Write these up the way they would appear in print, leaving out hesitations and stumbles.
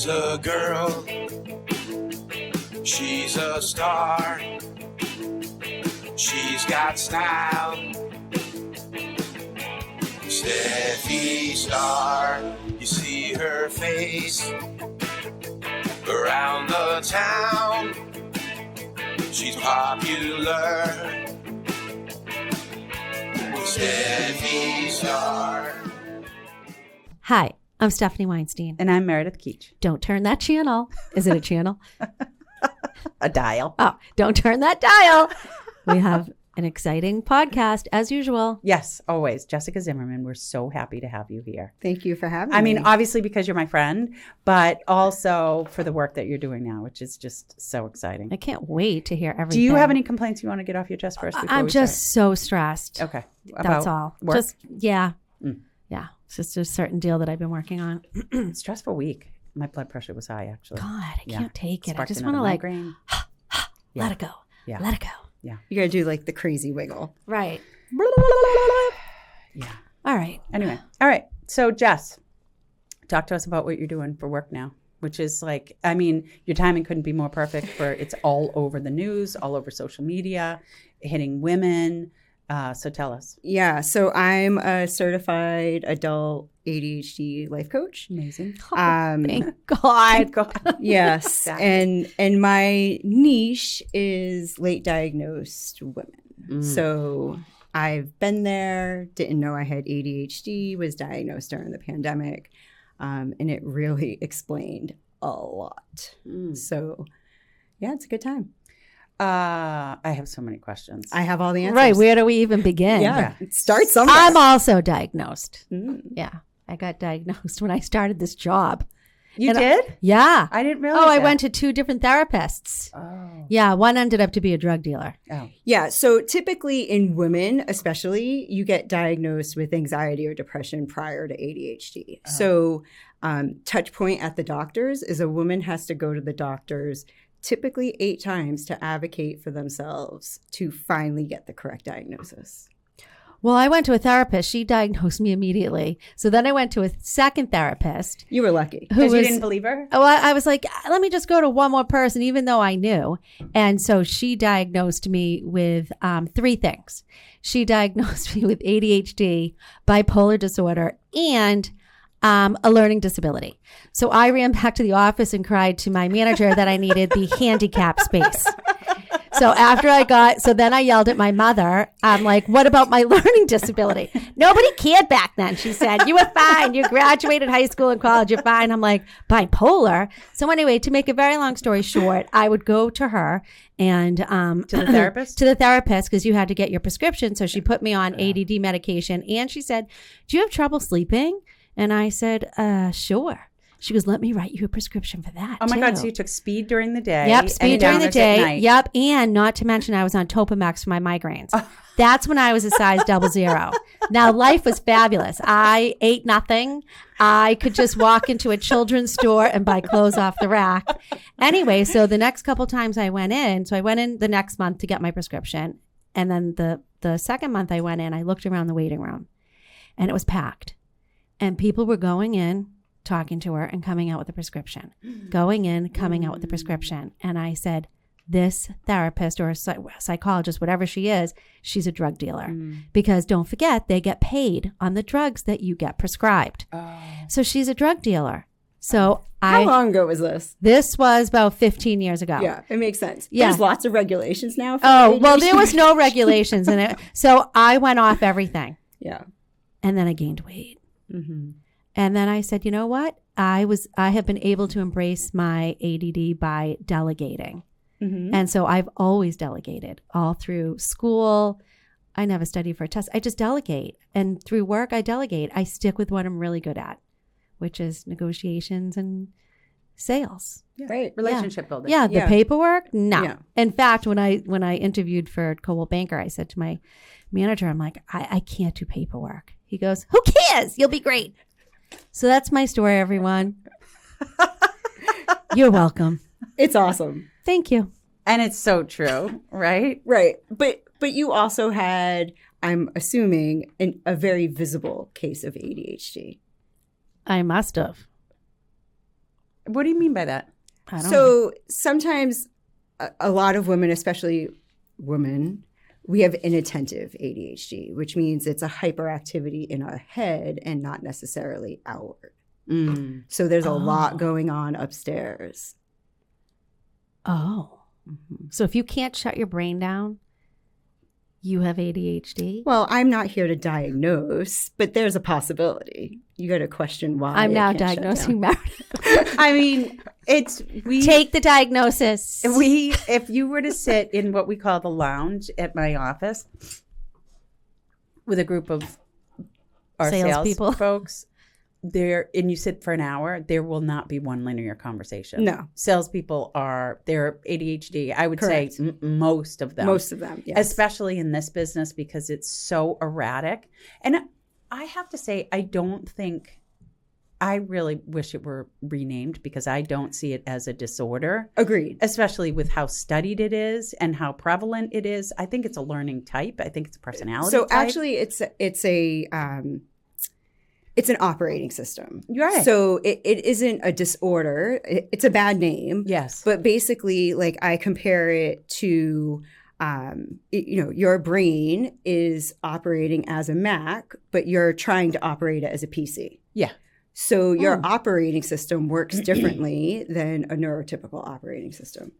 Here's a girl, she's a star. She's got style. Steffi Star, you see her face around the town. She's popular. Steffi Star. Hi, I'm Stephanie Weinstein. And I'm Meredith Keach. Don't turn that channel. Is it a channel? A dial. Oh, don't turn that dial. We have an exciting podcast as usual. Yes, always. Jessica Zimmerman, we're so happy to have you here. Thank you for having me. I mean, obviously because you're my friend, but also for the work that you're doing now, which is just so exciting. I can't wait to hear everything. Do you have any complaints you want to get off your chest first? I'm just so stressed. Okay. That's all. Work? Just, yeah. Yeah. It's just a certain deal that I've been working on. Stressful week. My blood pressure was high, actually. God, I can't take it. I Sparked just want to another migraine. let it go. Yeah. Let it go. Yeah. You got to do like the crazy wiggle. Right. Yeah. All right. Anyway. All right. So, Jess, talk to us about what you're doing for work now, which is like, I mean, your timing couldn't be more perfect for it's all over the news, all over social media, hitting women. So tell us. Yeah. So I'm a certified adult ADHD life coach. Amazing. Thank God. Thank God. Yes. Exactly. And my niche is late diagnosed women. So I've been there, didn't know I had ADHD, was diagnosed during the pandemic. And it really explained a lot. So yeah, it's a good time. I have so many questions. I have all the answers. Right. Where do we even begin? Yeah. Start somewhere. I'm also diagnosed. Yeah. I got diagnosed when I started this job. You did? Yeah. I didn't realize I that. went to 2 different therapists. Oh. Yeah. One ended up to be a drug dealer. Oh. Yeah. So typically in women, especially, you get diagnosed with anxiety or depression prior to ADHD. So touch point at the doctors is a woman has to go to the doctors typically 8 times to advocate for themselves to finally get the correct diagnosis. Well, I went to a therapist. She diagnosed me immediately. So then I went to a second therapist. You were lucky. Because you didn't believe her? Oh, I was like, let me just go to one more person, even though I knew. And so she diagnosed me with 3 things. She diagnosed me with ADHD, bipolar disorder, and a learning disability. So I ran back to the office and cried to my manager that I needed the handicap space. So then I yelled at my mother. I'm like, what about my learning disability? Nobody cared back then. She said, you were fine. You graduated high school and college. You're fine. I'm like, bipolar? So anyway, to make a very long story short, I would go to her and To the therapist? to the therapist, because you had to get your prescription. So she put me on ADD medication. And she said, do you have trouble sleeping? And I said, sure. She goes, let me write you a prescription for that. Oh my too. God. So you took speed during the day. Yep, speed and during the downers at day. night. Yep, and not to mention I was on Topamax for my migraines. That's when I was a size 00. Now, life was fabulous. I ate nothing. I could just walk into a children's store and buy clothes off the rack. Anyway, so the next couple times I went in, so I went in the next month to get my prescription. And then the second month I went in, I looked around the waiting room and it was packed. And people were going in, talking to her and coming out with a prescription, going in, coming out with a prescription. And I said, this therapist or a psychologist, whatever she is, she's a drug dealer. Because don't forget, they get paid on the drugs that you get prescribed. So she's a drug dealer. So How long ago was this? This was about 15 years ago. Yeah, it makes sense. Yeah. There's lots of regulations now. For Oh, well, ADHD. there was no regulations in it. So I went off everything. Yeah. And then I gained weight. And then I said, you know what? I have been able to embrace my ADD by delegating. And so I've always delegated all through school. I never studied for a test. I just delegate. And through work, I delegate. I stick with what I'm really good at, which is negotiations and sales. Yeah. Right. Relationship building. Yeah, the Yeah. paperwork? No. Yeah. In fact, when I interviewed for Coldwell Banker, I said to my manager, I'm like, I can't do paperwork. He goes, who cares? You'll be great. So that's my story, everyone. You're welcome. It's awesome. Thank you. And it's so true, right? Right. But you also had, I'm assuming, a very visible case of ADHD. I must have. What do you mean by that? I don't know. So sometimes a lot of women, especially women, we have inattentive ADHD, which means it's a hyperactivity in our head and not necessarily outward. So there's a lot going on upstairs. Oh. So if you can't shut your brain down, you have ADHD? Well, I'm not here to diagnose, but there's a possibility. You got to question why. I'm it now can't shut diagnosing down. Meredith. I mean, Take the diagnosis. If you were to sit in what we call the lounge at my office with a group of our Salespeople. sales folks, and you sit for an hour, there will not be one linear conversation. No. Salespeople they're ADHD. I would Correct. say most of them. Most of them, yes. Especially in this business because it's so erratic. And I have to say, I really wish it were renamed because I don't see it as a disorder. Agreed. Especially with how studied it is and how prevalent it is. I think it's a learning type. I think it's a personality So type. actually, it's an operating system. You're right. So it isn't a disorder. It's a bad name. Yes. But basically, like I compare it to, your brain is operating as a Mac, but you're trying to operate it as a PC. Yeah. So your operating system works differently than a neurotypical operating system.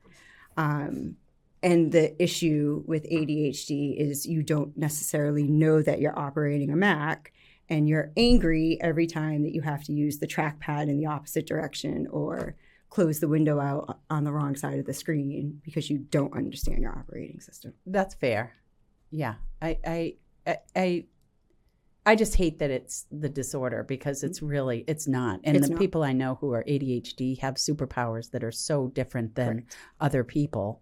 And the issue with ADHD is you don't necessarily know that you're operating a Mac, and you're angry every time that you have to use the trackpad in the opposite direction or close the window out on the wrong side of the screen because you don't understand your operating system. That's fair. Yeah. I just hate that it's the disorder because it's not. And It's the not. people I know who are ADHD have superpowers that are so different than Correct. other people.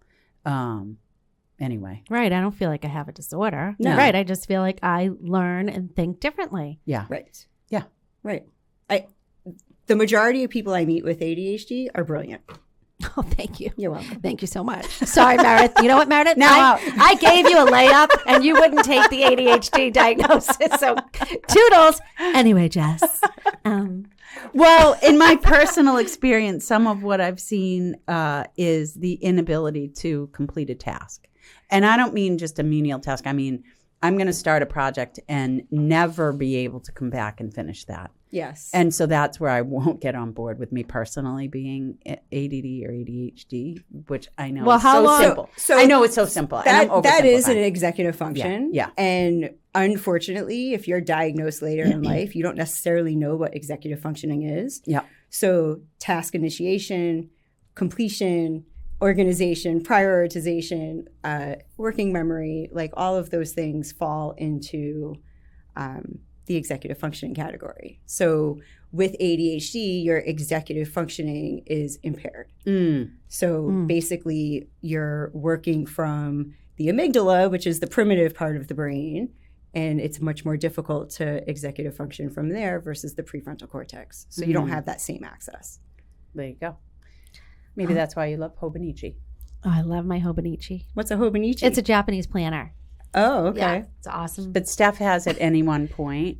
Anyway. Right. I don't feel like I have a disorder. No. Right. I just feel like I learn and think differently. Yeah. Right. Yeah. Right. The majority of people I meet with ADHD are brilliant. Oh, thank you. You're welcome. Thank you so much. Sorry, Meredith. You know what, Meredith? No. I gave you a layup and you wouldn't take the ADHD diagnosis. So toodles. Anyway, Jess. Well, in my personal experience, some of what I've seen is the inability to complete a task. And I don't mean just a menial task. I mean, I'm going to start a project and never be able to come back and finish that. Yes. And so that's where I won't get on board with me personally being ADD or ADHD, which I know is how so long- simple. So I know it's so simple. and I'm that is an oversimplifying. executive function. Yeah. And unfortunately, if you're diagnosed later in life, you don't necessarily know what executive functioning is. Yeah. So task initiation, completion, organization, prioritization, working memory, like all of those things fall into the executive functioning category. So with ADHD, your executive functioning is impaired. So basically, you're working from the amygdala, which is the primitive part of the brain, and it's much more difficult to executive function from there versus the prefrontal cortex. So you don't have that same access. There you go. Maybe that's why you love Hobonichi. Oh, I love my Hobonichi. What's a Hobonichi? It's a Japanese planner. Oh, okay. Yeah, it's awesome. But Steph has at any one point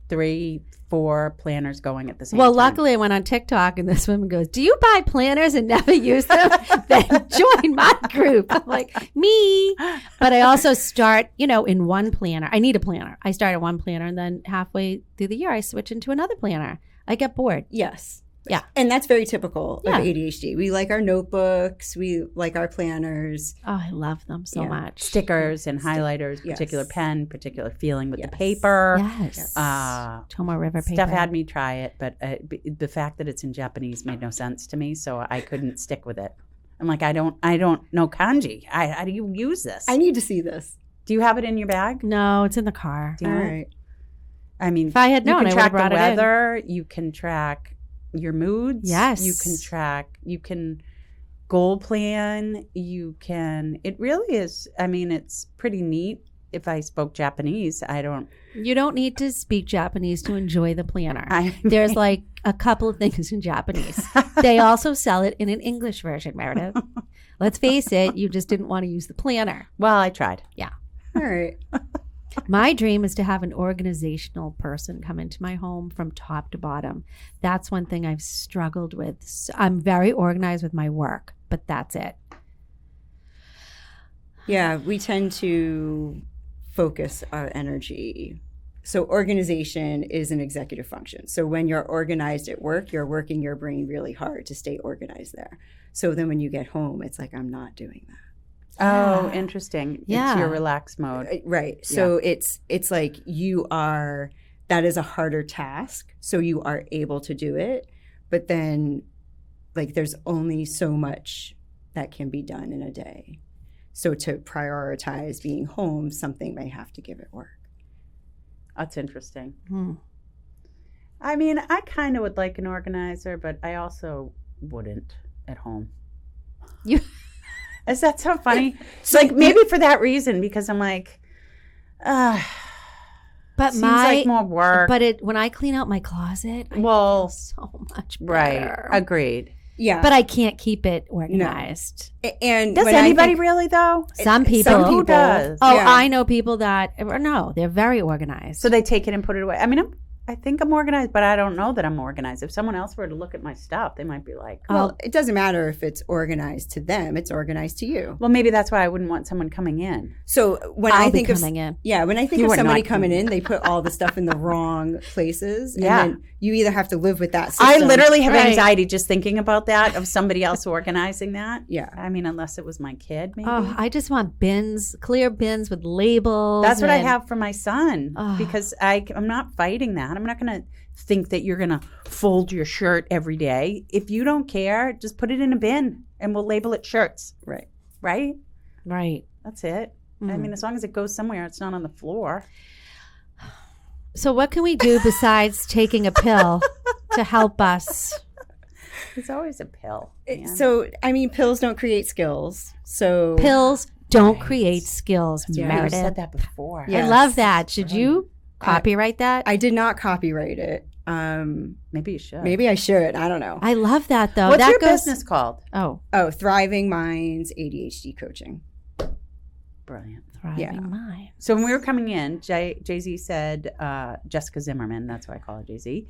3, 4 planners going at the same Well, time. luckily I went on TikTok and this woman goes, "Do you buy planners and never use them? Then join my group." I'm like, me. But I also start, in one planner. I need a planner. I start at one planner and then halfway through the year I switch into another planner. I get bored. Yes. Yeah. And that's very typical Yeah. of ADHD. We like our notebooks. We like our planners. Oh, I love them so Yeah. much. Stickers and highlighters, Yes. particular pen, particular feeling with Yes. the paper. Yes. Tomo River paper. Steph had me try it, but the fact that it's in Japanese made no sense to me, so I couldn't stick with it. I'm like, I don't know kanji. How do you use this? I need to see this. Do you have it in your bag? No, it's in the car. Do you All know it? right. I mean, If I had known, you I can would have track brought the it in. weather. You can track your moods. Yes. You can goal plan. It really is. I mean, it's pretty neat. If I spoke Japanese, You don't need to speak Japanese to enjoy the planner. There's like a couple of things in Japanese. They also sell it in an English version, Meredith. Let's face it, you just didn't want to use the planner. Well, I tried. All right. My dream is to have an organizational person come into my home from top to bottom. That's one thing I've struggled with. I'm very organized with my work, but that's it. Yeah, we tend to focus our energy. So organization is an executive function. So when you're organized at work, you're working your brain really hard to stay organized there. So then when you get home, it's like, I'm not doing that. Oh, interesting. Yeah. It's your relaxed mode. Right. So it's like that is a harder task. So you are able to do it. But then like there's only so much that can be done in a day. So to prioritize being home, something may have to give it work. That's interesting. I mean, I kind of would like an organizer, but I also wouldn't at home. Is that so funny? So like maybe for that reason, because I'm like, But seems like more work. But when I clean out my closet, I feel so much better. Right. Agreed. Yeah. But I can't keep it organized. And Does when I anybody think- really though? Some people. Who does? Oh, Yeah. I know people that, no, they're very organized. So they take it and put it away. I mean, I think I'm organized, but I don't know that I'm organized. If someone else were to look at my stuff, they might be like, Well, it doesn't matter if it's organized to them, it's organized to you. well, maybe that's why I wouldn't want someone coming in. So when I'll I be think of coming in. Yeah, when I think You of are somebody not coming coming in, they put all the stuff in the wrong places. Yeah. And then you either have to live with that system. I literally have Right. anxiety just thinking about that, of somebody else organizing that. Yeah. I mean, unless it was my kid, maybe. Oh, I just want bins, clear bins with labels. That's what I and- have for my son, Oh. because I'm not fighting that. I'm not going to think that you're going to fold your shirt every day. If you don't care, just put it in a bin and we'll label it shirts, Right. right? Right. That's it. I mean, as long as it goes somewhere, it's not on the floor. So what can we do besides taking a pill to help us? It's always a pill. man. So, I mean, pills don't create skills. So Pills don't create skills, Yeah. You Meredith. said that before. Yeah. I love that. Should you copyright that? I did not copyright it. Maybe you should. Maybe I should. I don't know. I love that though. What's that your goes. business called? Oh, Thriving Minds ADHD Coaching. Brilliant. thriving Yeah. mind. So when we were coming in, Jay-Z said, Jessica Zimmerman, that's why I call her Jay-Z,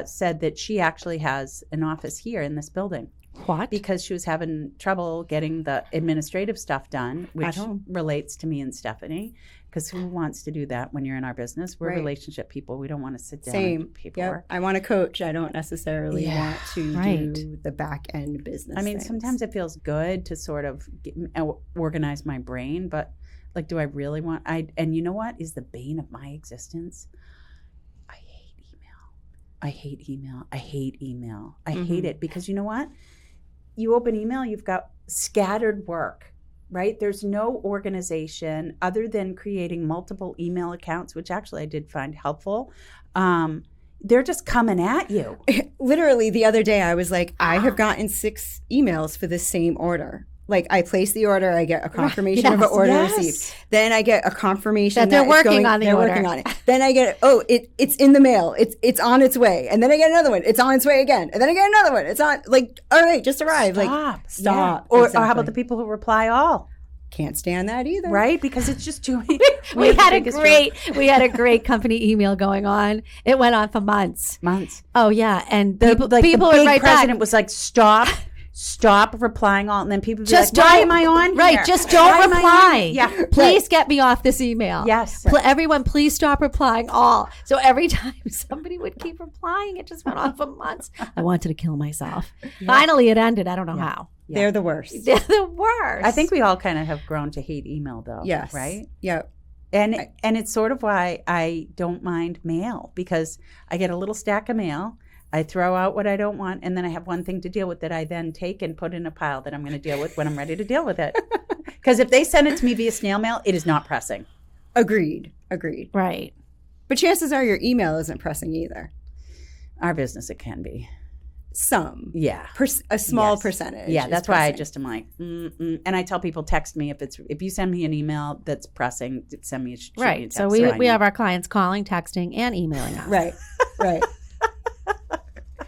said that she actually has an office here in this building What? because she was having trouble getting the administrative stuff done, which home. relates to me and Stephanie, because who wants to do that when you're in our business? We're Right. relationship people. We don't want to sit down Same. and do people Yep. work. I want to coach. I don't necessarily Yeah. want to Right. do the back end business. I mean, things. sometimes it feels good to sort of organize my brain, but like, do I really want? And you know what is the bane of my existence? I hate email. I hate email. I hate email. I hate it because you know what? You open email, you've got scattered work, right? There's no organization other than creating multiple email accounts, which actually I did find helpful. They're just coming at you. Literally the other day I was like, I have gotten 6 emails for the same order. Like I place the order, I get a confirmation of an order received. Then I get a confirmation That they're it's working on the they're order. working on it. Then I get it's in the mail. It's on its way. And then I get another one. It's on its way again. And then I get another one. It's on like all right, just arrived. Like stop. Yeah. Or how Exactly. about the people who reply all? Can't stand that either. Right? Because it's just too We had a great company email going on. It went on for months. months. Oh yeah, and The people the would big write president back. was like, stop replying all, and then people would be Just like, why don't- am I on Right, here? just don't Why am I on reply. here? Yeah. Please get me off this email. Yes. Everyone, please stop replying all. So every time somebody would keep replying, it just went on for months. I wanted to kill myself. Finally, it ended. I don't know how. Yeah. They're the worst. They're the worst. I think we all kind of have grown to hate email, though. Yes. Right. Yep. And it's sort of why I don't mind mail, because I get a little stack of mail. I throw out what I don't want, and then I have one thing to deal with that I then take and put in a pile that I'm going to deal with when I'm ready to deal with it. Because if they send it to me via snail mail, it is not pressing. Agreed. Right. But chances are your email isn't pressing either. Our business, it can be. Some. Yeah. A small Yes. percentage. Yeah, is that's why I pressing. just am like, and I tell people, text me if you send me an email that's pressing, send me shoot me a Right. text So I we know. have our clients calling, texting, and emailing us. Right.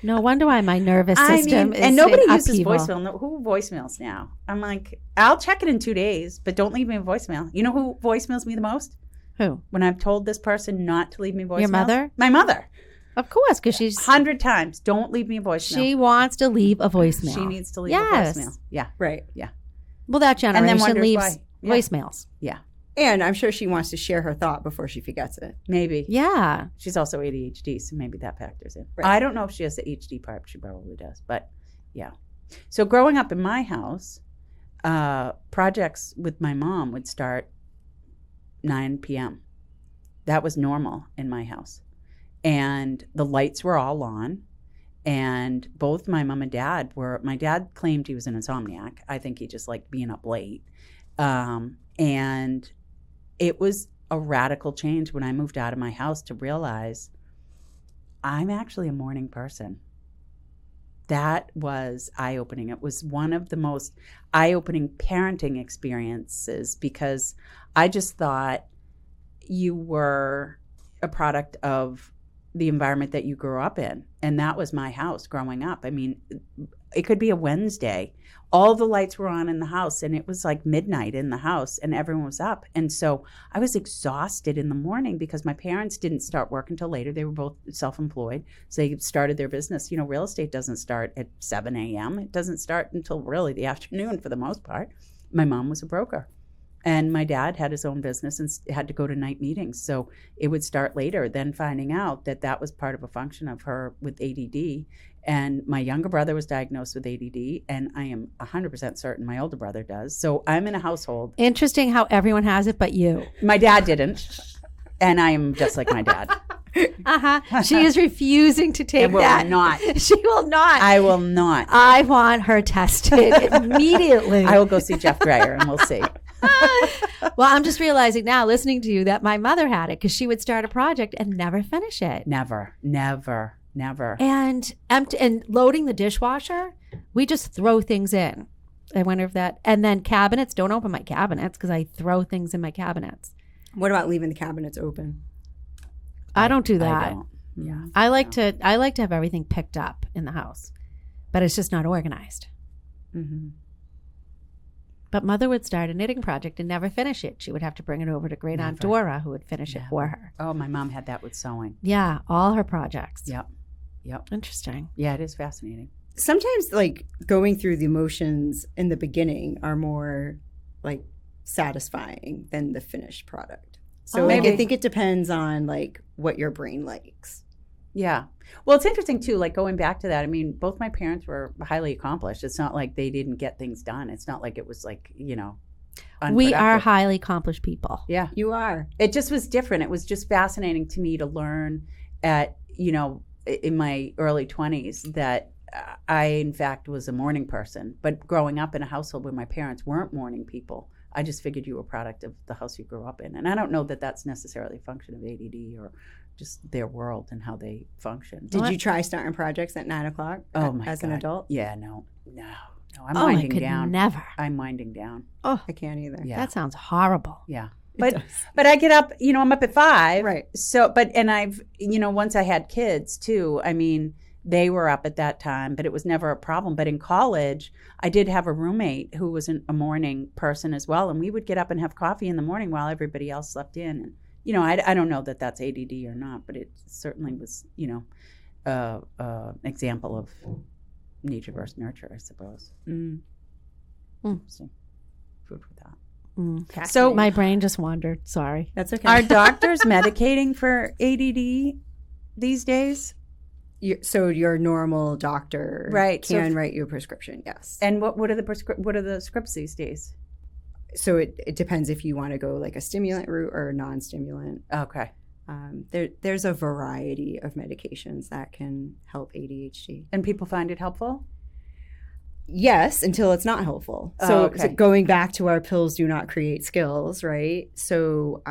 No wonder why my nervous system is and nobody in uses upheaval. voicemail. No, who voicemails now? I'm like, I'll check it in 2 days, but don't leave me a voicemail. You know who voicemails me the most? Who? When I've told this person not to leave me voicemail. Your mother? My mother. Of course, because she's 100 times. Don't leave me a voicemail. she wants to leave a voicemail. She needs to leave Yes. a voicemail. Yeah. Right. Well, that then generation wonders leaves why. Yeah. voicemails. Yeah. And I'm sure she wants to share her thought before she forgets it. Maybe. Yeah. She's also ADHD, so maybe that factors in. Right. I don't know if she has the HD part. She probably does. But yeah. So growing up in my house, projects with my mom would start 9 p.m. That was normal in my house. And the lights were all on. And both my mom and dad my dad claimed he was an insomniac. I think he just liked being up late. And it was a radical change when I moved out of my house to realize I'm actually a morning person. That was eye-opening. It was one of the most eye-opening parenting experiences because I just thought you were a product of the environment that you grew up in. And that was my house growing up. I mean, it could be a Wednesday. All the lights were on in the house and it was like midnight in the house and everyone was up. And so I was exhausted in the morning because my parents didn't start work until later. They were both self-employed. So they started their business. You know, real estate doesn't start at 7 a.m. It doesn't start until really the afternoon for the most part. My mom was a broker. And my dad had his own business and had to go to night meetings. So it would start later, then finding out that that was part of a function of her with ADD. And my younger brother was diagnosed with ADD, and I am 100% certain my older brother does. So I'm in a household. Interesting how everyone has it but you. My dad didn't, and I am just like my dad. She is refusing to take I will that. not. She will not. I will not. I want her tested immediately. I will go see Jeff Dreyer, and we'll see. Well, I'm just realizing now, listening to you, that my mother had it because she would start a project and never finish it. Never. And loading the dishwasher, we just throw things in. I wonder if that, and then cabinets, don't open my cabinets because I throw things in my cabinets. What about leaving the cabinets open? I don't do that. I don't. Yeah. I like to have everything picked up in the house, but it's just not organized. Mm-hmm. But mother would start a knitting project and never finish it. She would have to bring it over to great aunt Dora, who would finish it for her. Oh, my mom had that with sewing. Yeah, all her projects. Yep. Interesting. Yeah, it is fascinating. Sometimes like going through the emotions in the beginning are more like satisfying than the finished product. So like, I think it depends on like what your brain likes. Yeah. Well, it's interesting too, like going back to that. I mean, both my parents were highly accomplished. It's not like they didn't get things done. It's not like it was like, you know, we are unproductive. highly accomplished people. Yeah. You are. It just was different. It was just fascinating to me to learn at, you know, in my early 20s that I, in fact, was a morning person. But growing up in a household where my parents weren't morning people, I just figured you were a product of the house you grew up in. And I don't know that that's necessarily a function of ADD or just their world and how they function. Did you try starting projects at 9 o'clock as an adult? Yeah, no. I'm winding I could down. never. I'm winding down. Oh, I can't either. Yeah. That sounds horrible. Yeah. But I get up, you know, I'm up at 5. Right. So, and I've, you know, once I had kids too, I mean, they were up at that time, but it was never a problem. But in college, I did have a roommate who was a morning person as well. And we would get up and have coffee in the morning while everybody else slept in. And, you know, I don't know that that's ADD or not, but it certainly was, you know, example of nature versus nurture, I suppose. So, food for thought. So my brain just wandered. Sorry. That's okay. Are doctors medicating for ADD these days? So your normal doctor can write you a prescription, yes. And what are the scripts these days? So it depends if you want to go like a stimulant route or a non-stimulant. Okay. There's a variety of medications that can help ADHD. And people find it helpful? Yes, until it's not helpful. So going back to our pills do not create skills, right? So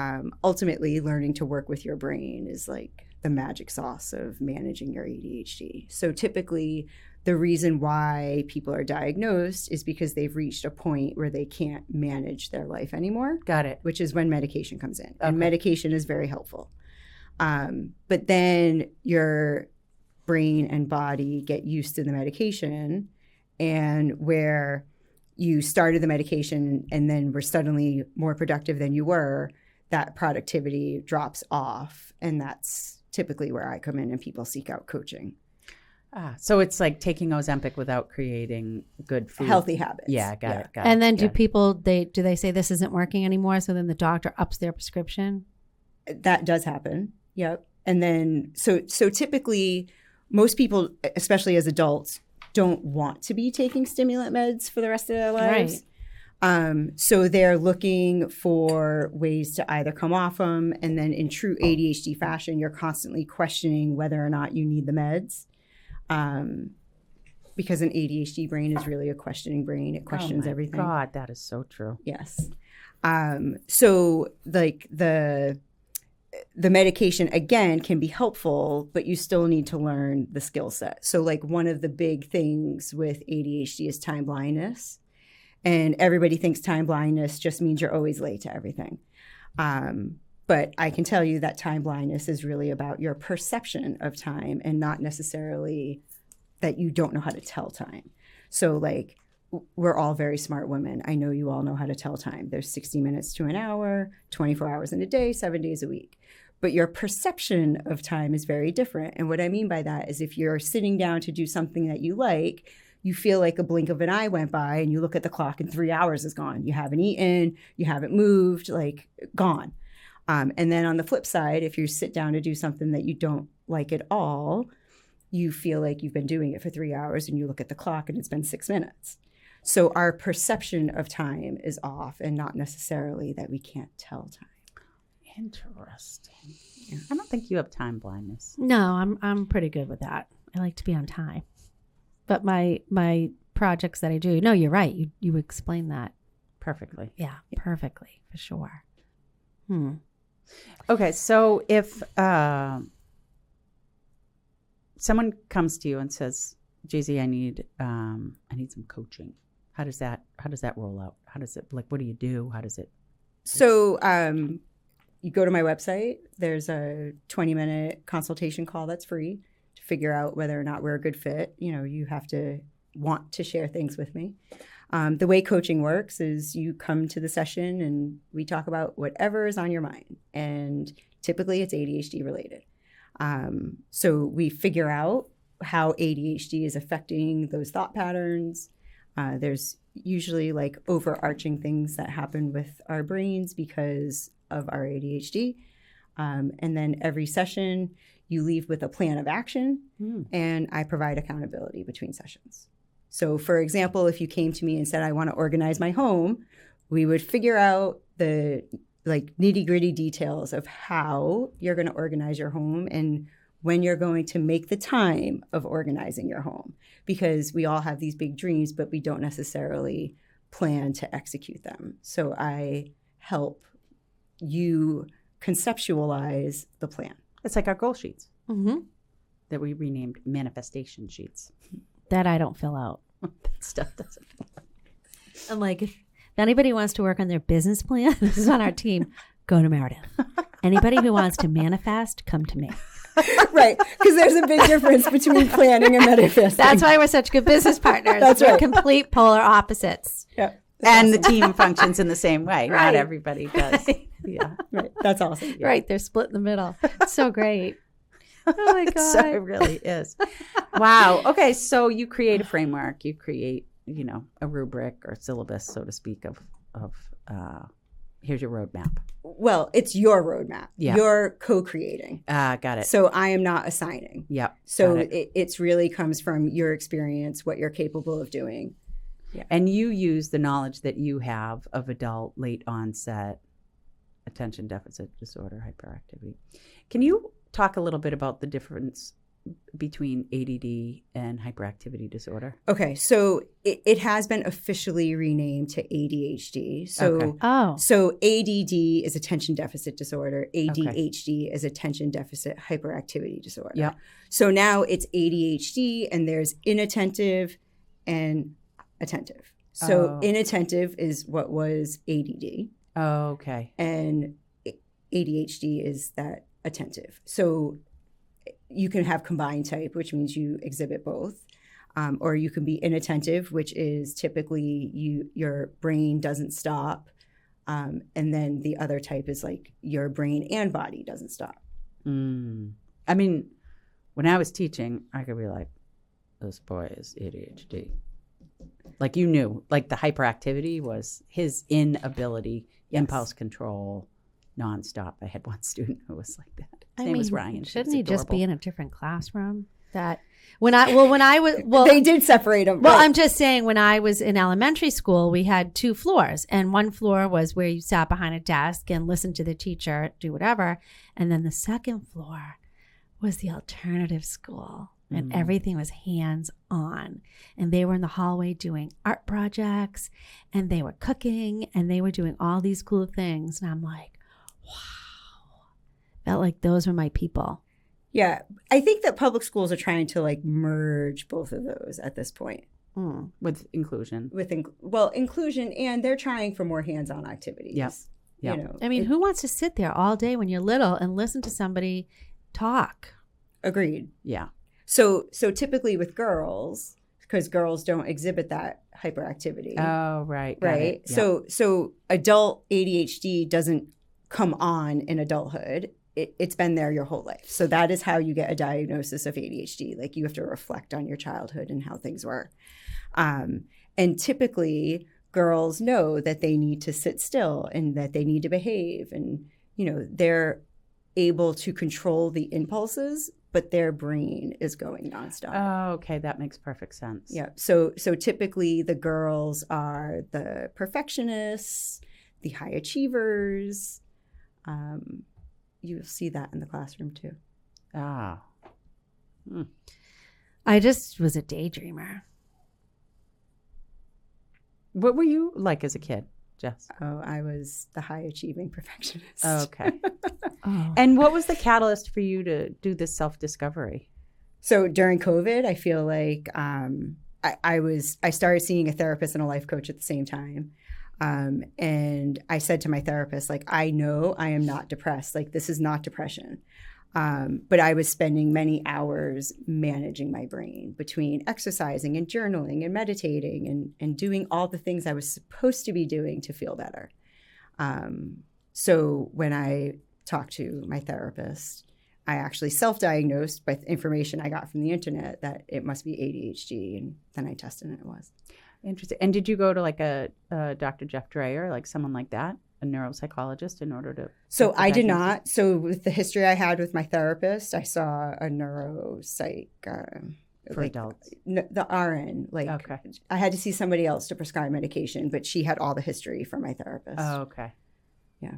ultimately learning to work with your brain is like the magic sauce of managing your ADHD. So typically the reason why people are diagnosed is because they've reached a point where they can't manage their life anymore. Got it. Which is when medication comes in. And medication is very helpful. But then your brain and body get used to the medication, and where you started the medication and then were suddenly more productive than you were, that productivity drops off. And that's typically where I come in and people seek out coaching. So it's like taking Ozempic without creating good food. Healthy habits. Yeah, got it. And then do they say this isn't working anymore? So then the doctor ups their prescription? That does happen. Yep. And then, so typically most people, especially as adults, don't want to be taking stimulant meds for the rest of their lives. Right. So they're looking for ways to either come off them. And then in true ADHD fashion, you're constantly questioning whether or not you need the meds. Because an ADHD brain is really a questioning brain. It questions everything. God, that is so true. Yes. So like the medication again can be helpful, but you still need to learn the skill set. So like one of the big things with ADHD is time blindness. And everybody thinks time blindness just means you're always late to everything. But I can tell you that time blindness is really about your perception of time and not necessarily that you don't know how to tell time. So like we're all very smart women. I know you all know how to tell time. There's 60 minutes to an hour, 24 hours in a day, 7 days a week. But your perception of time is very different. And what I mean by that is if you're sitting down to do something that you like, you feel like a blink of an eye went by and you look at the clock and 3 hours is gone. You haven't eaten, you haven't moved, like gone. And then on the flip side, if you sit down to do something that you don't like at all, you feel like you've been doing it for 3 hours and you look at the clock and it's been 6 minutes. So our perception of time is off and not necessarily that we can't tell time. Interesting. Yeah. I don't think you have time blindness. No, I'm pretty good with that. I like to be on time. But my projects that I do, no, you're right. You explained that Perfectly. Yeah, perfectly, for sure. Okay, so if someone comes to you and says, "JZ, I need some coaching," how does that roll out? How does it, like, what do you do? How does it? So you go to my website. There's a 20-minute consultation call that's free to figure out whether or not we're a good fit. You know, you have to want to share things with me. The way coaching works is you come to the session and we talk about whatever is on your mind. And typically it's ADHD related. So we figure out how ADHD is affecting those thought patterns. There's usually like overarching things that happen with our brains because of our ADHD. And then every session you leave with a plan of action and I provide accountability between sessions. So for example, if you came to me and said, I want to organize my home, we would figure out the like nitty-gritty details of how you're going to organize your home and when you're going to make the time of organizing your home. Because we all have these big dreams, but we don't necessarily plan to execute them. So I help you conceptualize the plan. It's like our goal sheets that we renamed manifestation sheets. That I don't fill out. That stuff doesn't. I'm like, if anybody wants to work on their business plan, this is on our team, go to Meredith. Anybody who wants to manifest, come to me. Right, because there's a big difference between planning and manifesting. That's why we're such good business partners. That's We're right. complete polar opposites. Yeah. And the team functions in the same way. Right. Not everybody does. Yeah. Right. That's awesome. Yeah. Right, they're split in the middle. It's so great. Oh my God. So it really is. Wow. Okay. So you create a framework, you create, a rubric or syllabus, so to speak, of here's your roadmap. Well, it's your roadmap. Yeah. You're co-creating. Got it. So I am not assigning. Yep. So it's really comes from your experience, what you're capable of doing. Yeah. And you use the knowledge that you have of adult late onset attention deficit disorder hyperactivity. Can you talk a little bit about the difference between ADD and hyperactivity disorder? Okay, so it has been officially renamed to ADHD. So, so ADD is attention deficit disorder. ADHD is attention deficit hyperactivity disorder. Yeah. So now it's ADHD, and there's inattentive and attentive. So inattentive is what was ADD. Oh, okay. And ADHD is that attentive. So you can have combined type, which means you exhibit both, or you can be inattentive, which is typically your brain doesn't stop And then the other type is like your brain and body doesn't stop. I mean, when I was teaching, I could be like, this boy is ADHD. Like you knew, like the hyperactivity was his inability, impulse control, nonstop. I had one student who was like that. His name was Ryan. Shouldn't he just be in a different classroom? That when I was They did separate them. Well, right. I'm just saying, when I was in elementary school, we had 2 floors, and one floor was where you sat behind a desk and listened to the teacher do whatever, and then the second floor was the alternative school, and everything was hands on, and they were in the hallway doing art projects, and they were cooking, and they were doing all these cool things, and I'm like, wow, felt like those were my people. Yeah, I think that public schools are trying to like merge both of those at this point. With inclusion. Inclusion, and they're trying for more hands-on activities. Yes. You know, I mean, who wants to sit there all day when you're little and listen to somebody talk? Agreed. Yeah. So typically with girls, because girls don't exhibit that hyperactivity. Oh, right. got Right. it. Yeah. So adult ADHD doesn't come on in adulthood. It's been there your whole life. So that is how you get a diagnosis of ADHD. Like you have to reflect on your childhood and how things were. And typically girls know that they need to sit still and that they need to behave. And, you know, they're able to control the impulses, but their brain is going nonstop. Oh, okay. That makes perfect sense. Yeah. So typically the girls are the perfectionists, the high achievers. You'll see that in the classroom too. Ah. I just was a daydreamer. What were you like as a kid, Jess? Oh, I was the high achieving perfectionist. Okay. Oh. And what was the catalyst for you to do this self-discovery? So during COVID, I feel like I started seeing a therapist and a life coach at the same time. And I said to my therapist, like, I know I am not depressed. Like, this is not depression. But I was spending many hours managing my brain between exercising and journaling and meditating and doing all the things I was supposed to be doing to feel better. So when I talked to my therapist, I actually self-diagnosed by information I got from the internet that it must be ADHD. And then I tested and it was. Interesting. And did you go to like a Dr. Jeff Dreyer, like someone like that, a neuropsychologist, in order to? So I did not. So with the history I had with my therapist, I saw a neuropsych For adults. The RN. Like, Okay. I had to see somebody else to prescribe medication, but she had all the history from my therapist. Oh, okay. Yeah.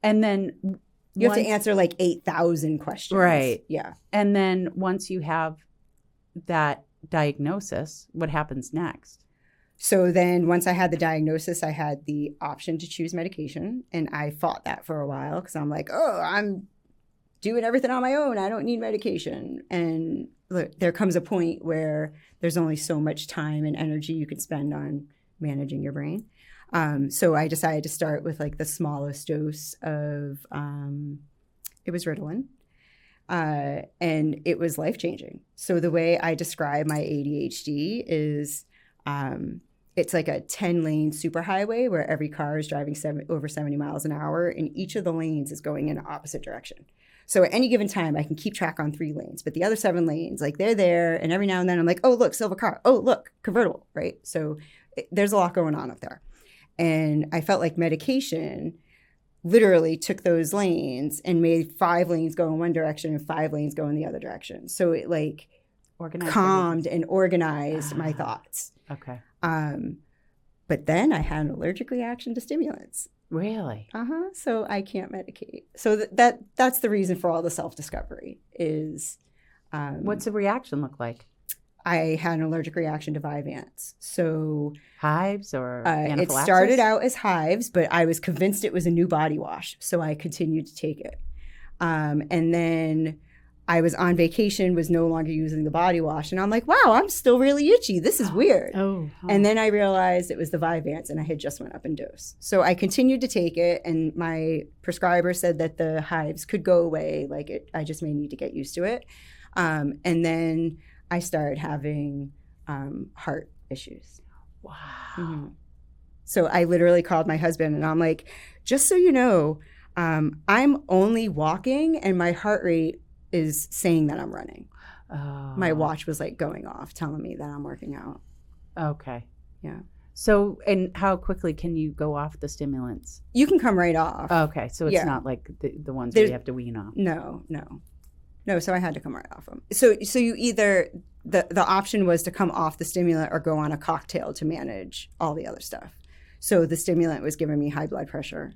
And then You have to answer like 8,000 questions. Right. Yeah. And then once you have that diagnosis, what happens next? So then once I had the diagnosis, I had the option to choose medication. And I fought that for a while because I'm like, oh, I'm doing everything on my own. I don't need medication. And look, there comes a point where there's only so much time and energy you can spend on managing your brain. So I decided to start with like the smallest dose of, it was Ritalin. And it was life-changing. So the way I describe my ADHD is it's like a 10-lane superhighway where every car is driving over 70 miles an hour, and each of the lanes is going in the opposite direction. So at any given time, I can keep track on 3 lanes, but the other 7 lanes, like they're there, and every now and then I'm like, oh, look, silver car. Oh, look, convertible, right? So there's a lot going on up there. And I felt like medication literally took those lanes and made 5 lanes go in one direction and 5 lanes go in the other direction. So it like calmed and organized my thoughts. Okay. But then I had an allergic reaction to stimulants. Really? So I can't medicate. So that's the reason for all the self-discovery is. What's the reaction look like? I had an allergic reaction to Vyvanse. So hives or it anaphylaxis? started out as hives, but I was convinced it was a new body wash. So I continued to take it. And then I was on vacation, was no longer using the body wash. And I'm like, wow, I'm still really itchy. This is weird. And then I realized it was the Vyvanse and I had just went up in dose. So I continued to take it. And my prescriber said that the hives could go away. Like I just may need to get used to it. And then I started having heart issues. Wow. Mm-hmm. So I literally called my husband and I'm like, just so you know, I'm only walking and my heart rate is saying that I'm running. Oh. My watch was like going off, telling me that I'm working out. Okay. Yeah. So, and how quickly can you go off the stimulants? You can come right off. Okay. So it's not like the ones where you have to wean off. No. So I had to come right off them. So you either, the option was to come off the stimulant or go on a cocktail to manage all the other stuff. So the stimulant was giving me high blood pressure.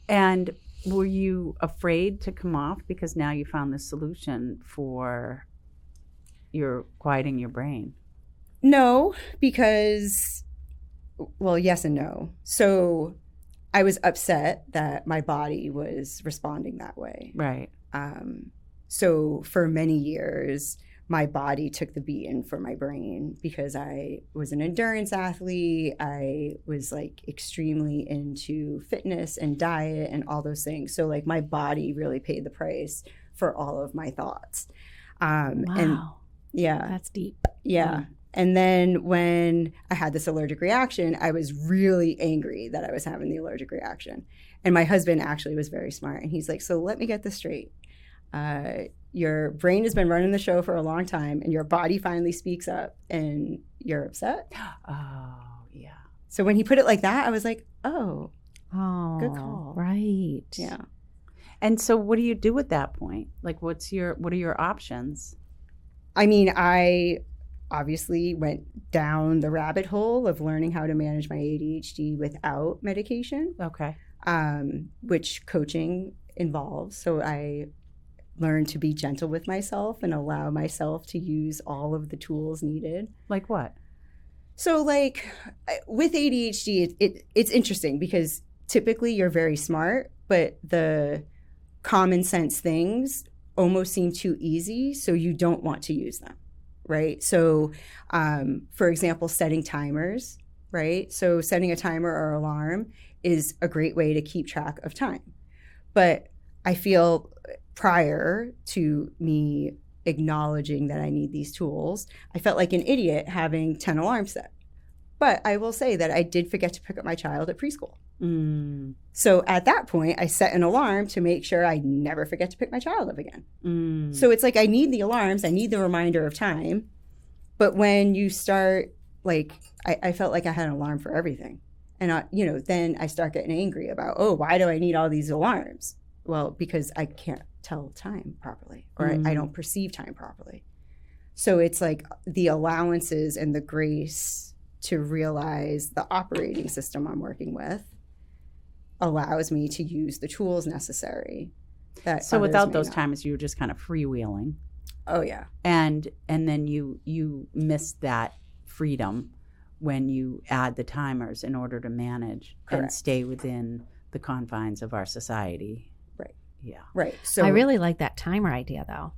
And were you afraid to come off because now you found the solution for your quieting your brain? No, because, well, yes and no. So I was upset that my body was responding that way. Right. So for many years, my body took the beating for my brain because I was an endurance athlete. I was like extremely into fitness and diet and all those things. So like my body really paid the price for all of my thoughts. Wow. And yeah. That's deep. Yeah. And then when I had this allergic reaction, I was really angry that I was having the allergic reaction. And my husband actually was very smart. And he's like, so let me get this straight. Your brain has been running the show for a long time and your body finally speaks up and you're upset. Oh, yeah. So when he put it like that, I was like, oh, good call. Right. Yeah. And so what do you do at that point? Like what are your options? I mean, I obviously went down the rabbit hole of learning how to manage my ADHD without medication. Okay. Which coaching involves. So I learned to be gentle with myself and allow myself to use all of the tools needed. Like what? So like with ADHD, it's interesting because typically you're very smart, but the common sense things almost seem too easy, so you don't want to use them, right? So for example, setting timers, right? So setting a timer or alarm is a great way to keep track of time. But I feel prior to me acknowledging that I need these tools, I felt like an idiot having 10 alarms set. But I will say that I did forget to pick up my child at preschool. So at that point, I set an alarm to make sure I never forget to pick my child up again. So it's like I need the alarms, I need the reminder of time. But when you start, like, I felt like I had an alarm for everything. And, then I start getting angry about, why do I need all these alarms? Well, because I can't tell time properly or I don't perceive time properly. So it's like the allowances and the grace to realize the operating system I'm working with allows me to use the tools necessary. So without those times, you were just kind of freewheeling. Oh, yeah. And then you miss that freedom when you add the timers in order to manage and stay within the confines of our society. Right. Yeah. Right. So I really like that timer idea though,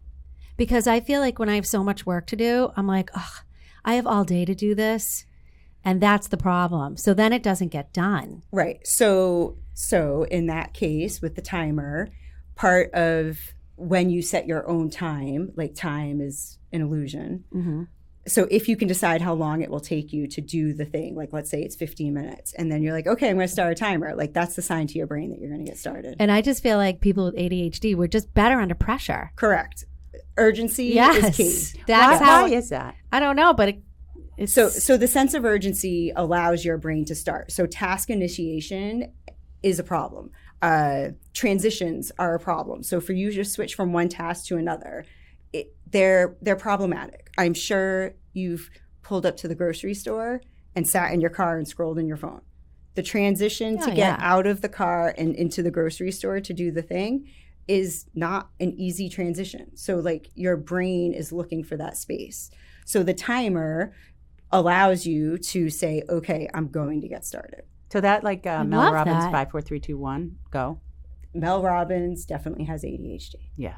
because I feel like when I have so much work to do, I'm like, I have all day to do this. And that's the problem. So then it doesn't get done. Right. So in that case with the timer, part of when you set your own time, like time is an illusion. Mm-hmm. So if you can decide how long it will take you to do the thing, like let's say it's 15 minutes, and then you're like, okay, I'm going to start a timer. Like that's the sign to your brain that you're going to get started. And I just feel like people with ADHD, we're just better under pressure. Correct. Urgency is key. Why is that? I don't know, but it's... So the sense of urgency allows your brain to start. So task initiation is a problem. Transitions are a problem. So for you to switch from one task to another, they're problematic. I'm sure you've pulled up to the grocery store and sat in your car and scrolled in your phone. The transition to get out of the car and into the grocery store to do the thing is not an easy transition. So like your brain is looking for that space. So the timer allows you to say, okay, I'm going to get started. So that like Mel Robbins, 5, 4, 3, 2, 1, go. Mel Robbins definitely has ADHD. Yeah.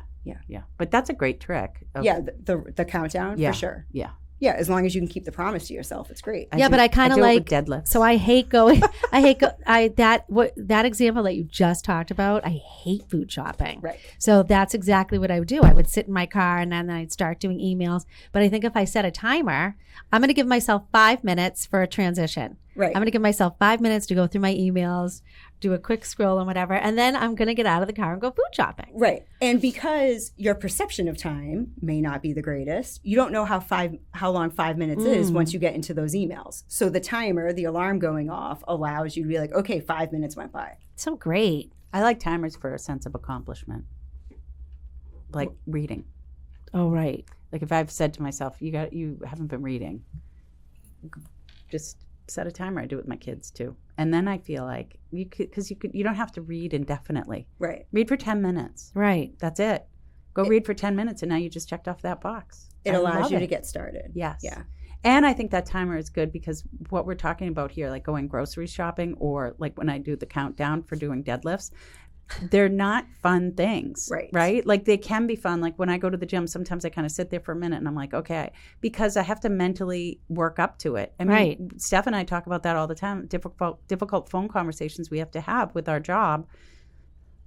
But that's a great trick. The countdown for sure. Yeah. Yeah, as long as you can keep the promise to yourself, it's great. Yeah, but I kind of do it like with deadlifts. So I hate going. That example that you just talked about. I hate food shopping. Right. So that's exactly what I would do. I would sit in my car and then I'd start doing emails. But I think if I set a timer, I'm going to give myself 5 minutes for a transition. Right. I'm going to give myself 5 minutes to go through my emails, do a quick scroll and whatever, and then I'm going to get out of the car and go food shopping. Right. And because your perception of time may not be the greatest, you don't know how long 5 minutes is once you get into those emails. So the timer, the alarm going off, allows you to be like, okay, 5 minutes went by. So great. I like timers for a sense of accomplishment, like reading. Oh, right. Like if I've said to myself, you haven't been reading, just set a timer. I do it with my kids too. And then I feel like you don't have to read indefinitely. Right. Read for 10 minutes. Right. That's it. Go read for 10 minutes and now you just checked off that box. It I allows love you it. to get started. Yes. Yeah. And I think that timer is good because what we're talking about here, like going grocery shopping or like when I do the countdown for doing deadlifts, they're not fun things, right? Like they can be fun. Like when I go to the gym, sometimes I kind of sit there for a minute and I'm like, okay, because I have to mentally work up to it. I mean, Steph and I talk about that all the time. Difficult phone conversations we have to have with our job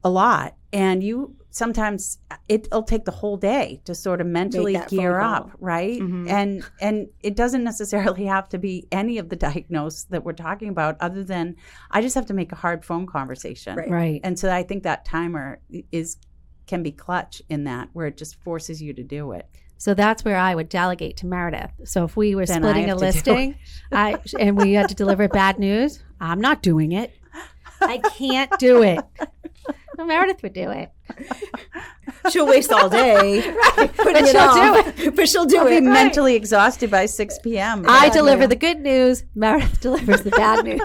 a lot. And sometimes it'll take the whole day to sort of mentally gear up, right? Mm-hmm. And it doesn't necessarily have to be any of the diagnose that we're talking about other than I just have to make a hard phone conversation. Right. And so I think that timer can be clutch in that where it just forces you to do it. So that's where I would delegate to Meredith. So if we were splitting a listing and we had to deliver bad news, I'm not doing it. I can't do it. Well, Meredith would do it. She'll waste all day. But she'll do it. But she'll do I'll it. be mentally exhausted by 6 p.m. I deliver the good news. Meredith delivers the bad news.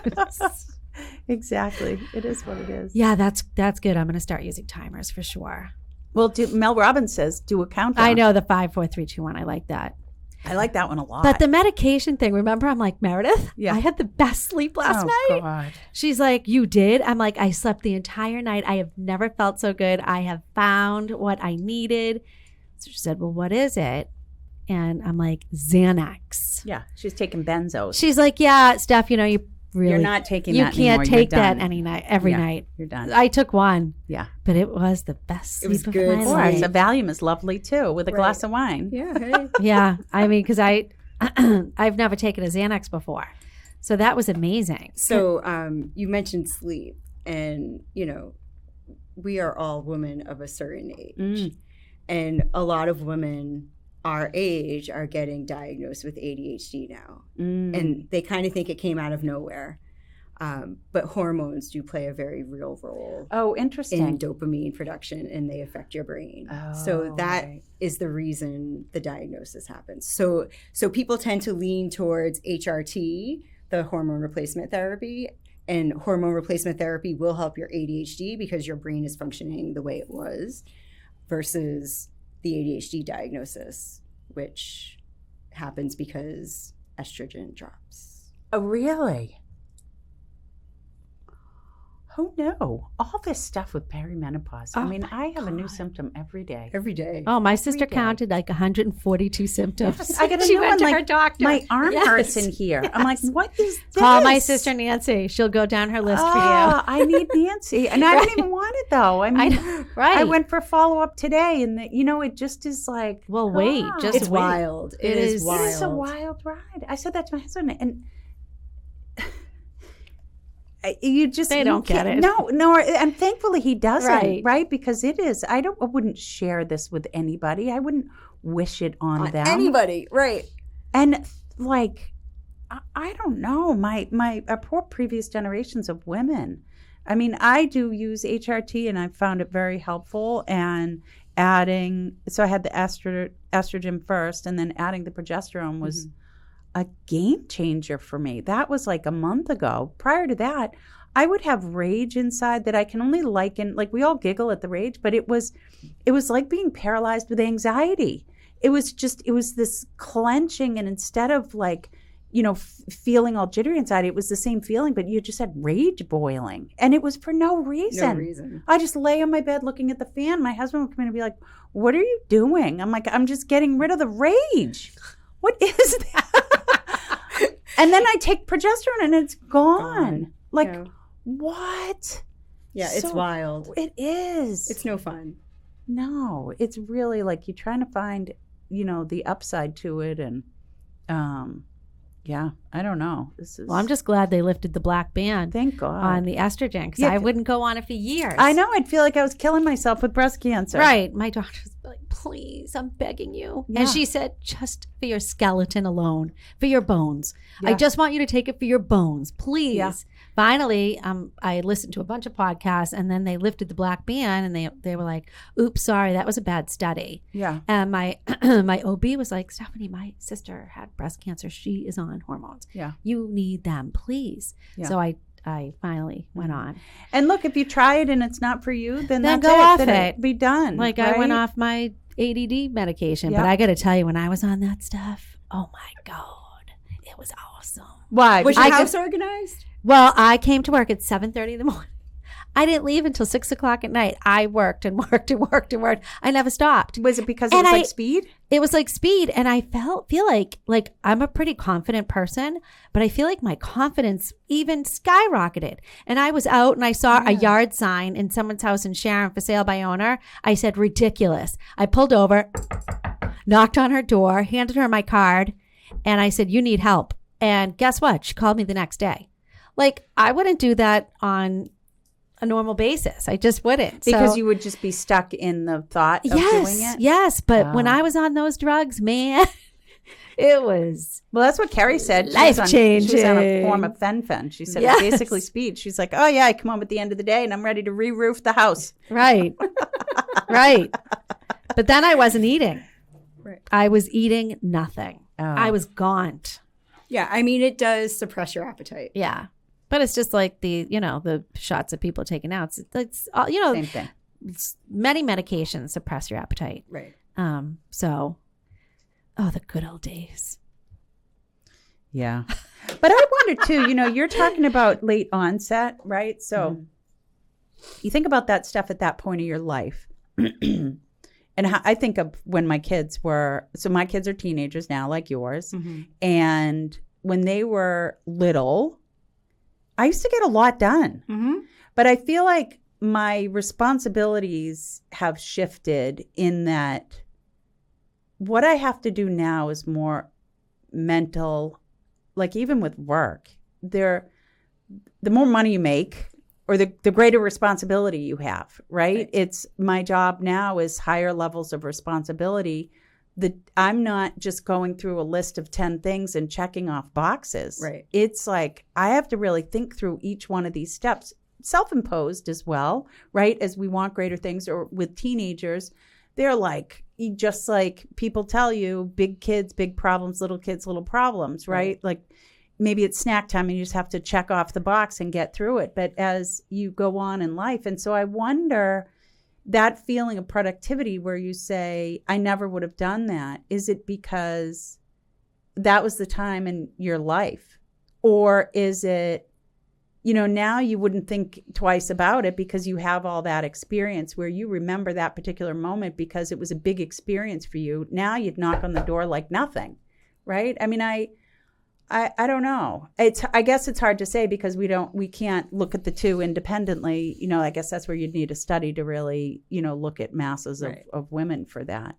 Exactly. It is what it is. Yeah, that's good. I'm going to start using timers for sure. Well, Mel Robbins says do a countdown. I know the 5, 4, 3, 2, 1. I like that. I like that one a lot. But the medication thing, remember, I'm like, Meredith, I had the best sleep last night. God. She's like, you did? I'm like, I slept the entire night. I have never felt so good. I have found what I needed. So she said, well, what is it? And I'm like, Xanax. Yeah, she's taking benzos. She's like, yeah, Steph, you're not taking you that can't anymore. take You're that done. every night. You're done. I took one. Yeah. But it was the best sleep was of good my Of course. life. A Valium is lovely too with a glass of wine. Yeah. Hey. Yeah. I mean, because I've never taken a Xanax before. So that was amazing. So you mentioned sleep, and, we are all women of a certain age. And a lot of women our age are getting diagnosed with ADHD now. And they kind of think it came out of nowhere. But hormones do play a very real role. Oh, interesting. In dopamine production, and they affect your brain. So that is the reason the diagnosis happens. So people tend to lean towards HRT, the hormone replacement therapy, and hormone replacement therapy will help your ADHD because your brain is functioning the way it was, versus the ADHD diagnosis, which happens because estrogen drops. Oh, really? Oh, no. All this stuff with perimenopause. I mean, I have a new symptom every day. Every day. Oh, my sister counted like 142 symptoms. Yes, I got a She new went one, to her like, doctor. my arm Yes. hurts in here. I'm like, what is this? Call my sister Nancy. She'll go down her list for you. I need Nancy. And I didn't even want it, though. I mean, Right. I went for follow-up today, and, it just is like, Well, wait. God. Just It's wait. wild. It is wild. It is a wild ride. I said that to my husband, and you just They don't get it. No, and thankfully he doesn't, Right. Because it is. I wouldn't share this with anybody. I wouldn't wish it on them. Anybody, right? And like, I don't know, my poor previous generations of women. I mean, I do use HRT, and I found it very helpful. And so I had the estrogen first, and then adding the progesterone was a game changer for me. That was like a month ago. Prior to that, I would have rage inside that I can only liken, like we all giggle at the rage, but it was like being paralyzed with anxiety. It was this clenching, and instead of like, feeling all jittery inside, it was the same feeling, but you just had rage boiling, and it was for no reason. No reason. I just lay on my bed looking at the fan. My husband would come in and be like, "What are you doing?" I'm like, "I'm just getting rid of the rage." What is that? And then I take progesterone and it's gone. Like, Yeah. what? Yeah, it's wild. It is. It's no fun. No, it's really like you're trying to find, the upside to it. And yeah, I don't know. Well, I'm just glad they lifted the black band thank God on the estrogen, because I wouldn't go on it for years. I know. I'd feel like I was killing myself with breast cancer. Right. My doctor's like, please, I'm begging you. Yeah. And she said, just for your skeleton alone, for your bones. Yeah. I just want you to take it for your bones, please. Yeah. Finally, I listened to a bunch of podcasts, and then they lifted the black band, and they were like, oops, sorry, that was a bad study. Yeah. And my my OB was like, Stephanie, my sister had breast cancer. She is on hormones. Yeah. You need them, please. Yeah. So I finally went on. And look, if you try it and it's not for you, then that's go off Then it. Be done. Like, right? I went off my ADD medication, Yeah. but I got to tell you, when I was on that stuff, oh my God, it was awesome. Why? Was your I house organized? Well, I came to work at 7:30 in the morning. I didn't leave until 6 o'clock at night. I worked and worked and worked and worked. I never stopped. Was it because it And was like speed? It was like speed, and I feel like I'm a pretty confident person, but I feel like my confidence even skyrocketed. And I was out and I saw a yard sign in someone's house in Sharon for sale by owner. I said, ridiculous. I pulled over, knocked on her door, handed her my card, and I said, you need help. And guess what? She called me the next day. Like, I wouldn't do that on a normal basis. I just wouldn't. Because So- you would just be stuck in the thought of yes, doing it? yes. But when Oh. I was on those drugs, man, it was Well, that's what Carrie said. Life-changing. She was on a form of fen-phen. She said Yes. it's basically speed. She's like, oh, yeah, I come home at the end of the day and I'm ready to re-roof the house. right, right. But then I wasn't eating. Right. I was eating nothing. Oh. I was gaunt. Yeah, I mean, it does suppress your appetite. Yeah. But it's just like the shots that people are taking now. It's Same thing. many medications suppress your appetite. Right. So, the good old days. Yeah. But I wonder too, you're talking about late onset, right? So you think about that stuff at that point of your life. And I think of when my kids were, so my kids are teenagers now, like yours. Mm-hmm. And when they were little, I used to get a lot done. Mm-hmm. But I feel like my responsibilities have shifted in that what I have to do now is more mental, like even with work. The more money you make, or the greater responsibility you have, right? It's my job now is higher levels of responsibility. I'm not just going through a list of 10 things and checking off boxes. Right. It's like I have to really think through each one of these steps, self-imposed as well, right? As we want greater things, or with teenagers, they're like, just like people tell you, big kids, big problems, little kids, little problems, right? Like maybe it's snack time and you just have to check off the box and get through it. But as you go on in life, and so I wonder, that feeling of productivity where you say, I never would have done that, is it because that was the time in your life? Or is it, now you wouldn't think twice about it because you have all that experience where you remember that particular moment because it was a big experience for you. Now you'd knock on the door like nothing, right? I mean, I don't know. I guess it's hard to say because we can't look at the two independently. I guess that's where you'd need a study to really, look at masses of women for that.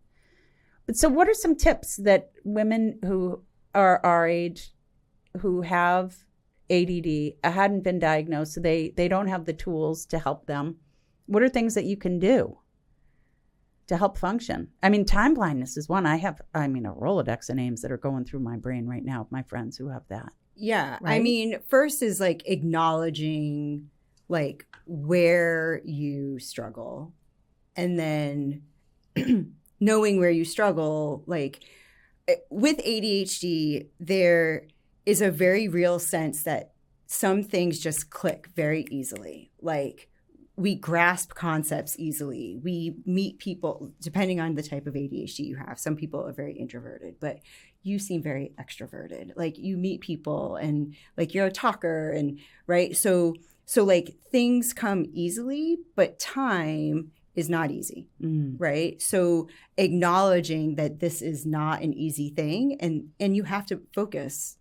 But so what are some tips that women who are our age, who have ADD, hadn't been diagnosed, so they don't have the tools to help them? What are things that you can do to help function? I mean, time blindness is one. I have a Rolodex of names that are going through my brain right now of my friends who have that. Yeah. Right? I mean, first is like acknowledging like where you struggle, and then knowing where you struggle. Like with ADHD, there is a very real sense that some things just click very easily. Like we grasp concepts easily. We meet people, depending on the type of ADHD you have. Some people are very introverted, but you seem very extroverted. Like you meet people and like you're a talker, and right. So like things come easily, but time is not easy, right? So acknowledging that this is not an easy thing, and you have to focus,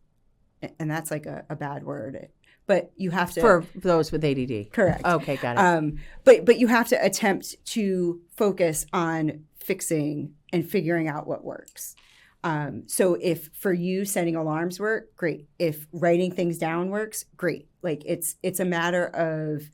and that's like a bad word, but you have to, for those with ADD. Correct. Okay, got it. But you have to attempt to focus on fixing and figuring out what works. So if for you setting alarms work, great. If writing things down works, great. Like it's a matter of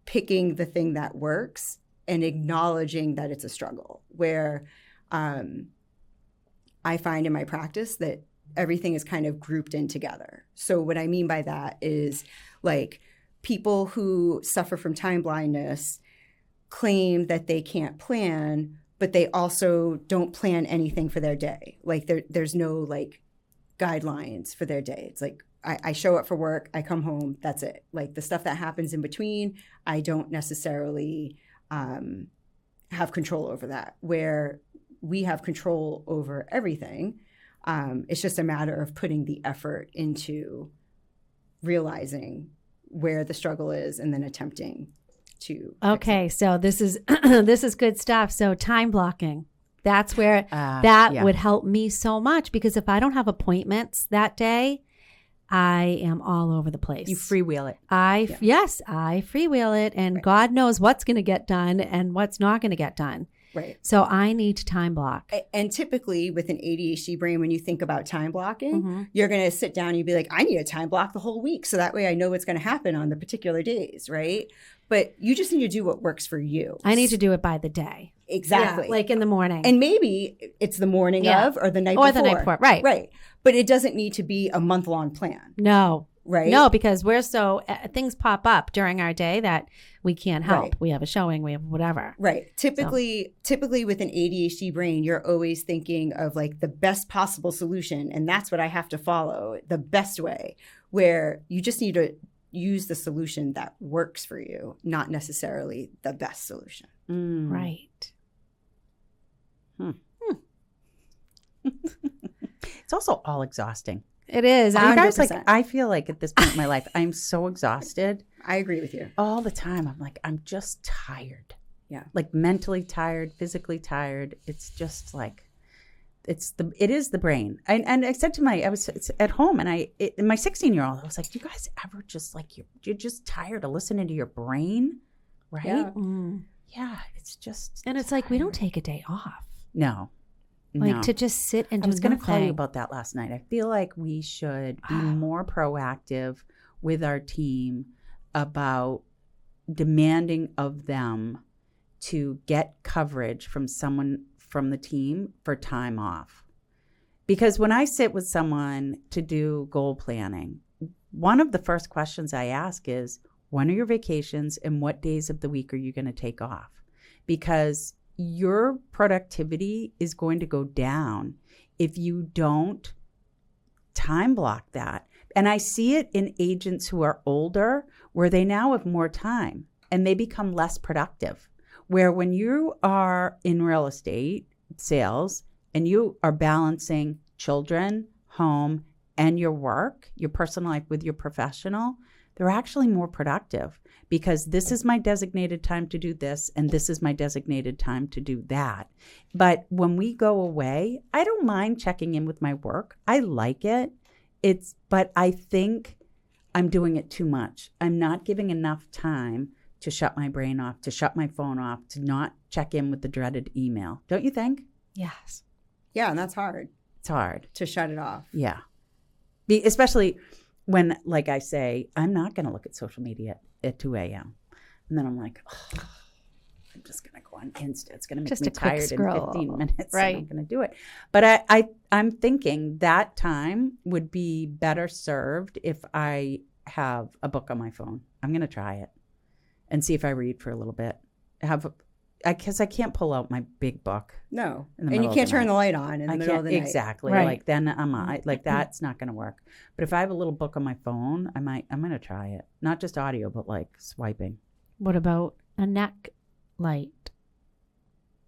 picking the thing that works and acknowledging that it's a struggle. Where I find in my practice that everything is kind of grouped in together. So what I mean by that is like people who suffer from time blindness claim that they can't plan, but they also don't plan anything for their day. Like there's no like guidelines for their day. It's like I show up for work, I come home, that's it. Like the stuff that happens in between, I don't necessarily have control over that. Where we have control over everything. It's just a matter of putting the effort into realizing where the struggle is and then attempting to. Okay, so this is this is good stuff. So time blocking. That's where would help me so much, because if I don't have appointments that day, I am all over the place. You freewheel it. I freewheel it, and God knows what's going to get done and what's not going to get done. Right. So I need to time block. And typically with an ADHD brain, when you think about time blocking, you're going to sit down and you'd be like, I need a time block the whole week. So that way I know what's going to happen on the particular days, right? But you just need to do what works for you. I need to do it by the day. Exactly. Yeah, like in the morning. And maybe it's the morning of or the night before. Or the night before, right. Right. But it doesn't need to be a month-long plan. No. Right? No, because we're so things pop up during our day that we can't help. Right. We have a showing, we have whatever. Right. Typically with an ADHD brain, you're always thinking of like the best possible solution, and that's what I have to follow, the best way, where you just need to use the solution that works for you, not necessarily the best solution. Right. It's also all exhausting. It is. You guys, 100%. like, I feel like at this point in my life, I'm so exhausted I agree with you. all the time. I'm like, I'm just tired. Yeah. Like mentally tired, physically tired. It's just like, it is the brain. And I said to I was at home and my 16-year-old, I was like, do you guys ever just like, you're just tired of listening to your brain? Right? Yeah. Yeah. It's just. And it's like, we don't take a day off. No. Like No. to just sit and do I was going to call you nothing. about that last night. I feel like we should be more proactive with our team about demanding of them to get coverage from someone from the team for time off. Because when I sit with someone to do goal planning, one of the first questions I ask is, when are your vacations and what days of the week are you going to take off? Because your productivity is going to go down if you don't time block that. And I see it in agents who are older, where they now have more time and they become less productive. Where when you are in real estate sales and you are balancing children, home, and your work, your personal life with your professional, they're actually more productive, because this is my designated time to do this and this is my designated time to do that. But when we go away, I don't mind checking in with my work. I like it. But I think I'm doing it too much. I'm not giving enough time to shut my brain off, to shut my phone off, to not check in with the dreaded email. Don't you think? Yes. Yeah, and that's hard It's hard. to shut it off. Yeah. Especially when, like I say, I'm not going to look at social media at 2 a.m. And then I'm like, oh, I'm just going to go on Insta. It's going to make Just me a quick tired scroll. in 15 minutes. Right. And I'm going to do it. But I'm thinking that time would be better served if I have a book on my phone. I'm going to try it and see if I read for a little bit. Because I can't pull out my big book. No. In the And you middle of can't the turn night. the light on in the middle of the night. Exactly. Right. Like then like that's not going to work. But if I have a little book on my phone, I'm going to try it. Not just audio, but like swiping. What about a neck light?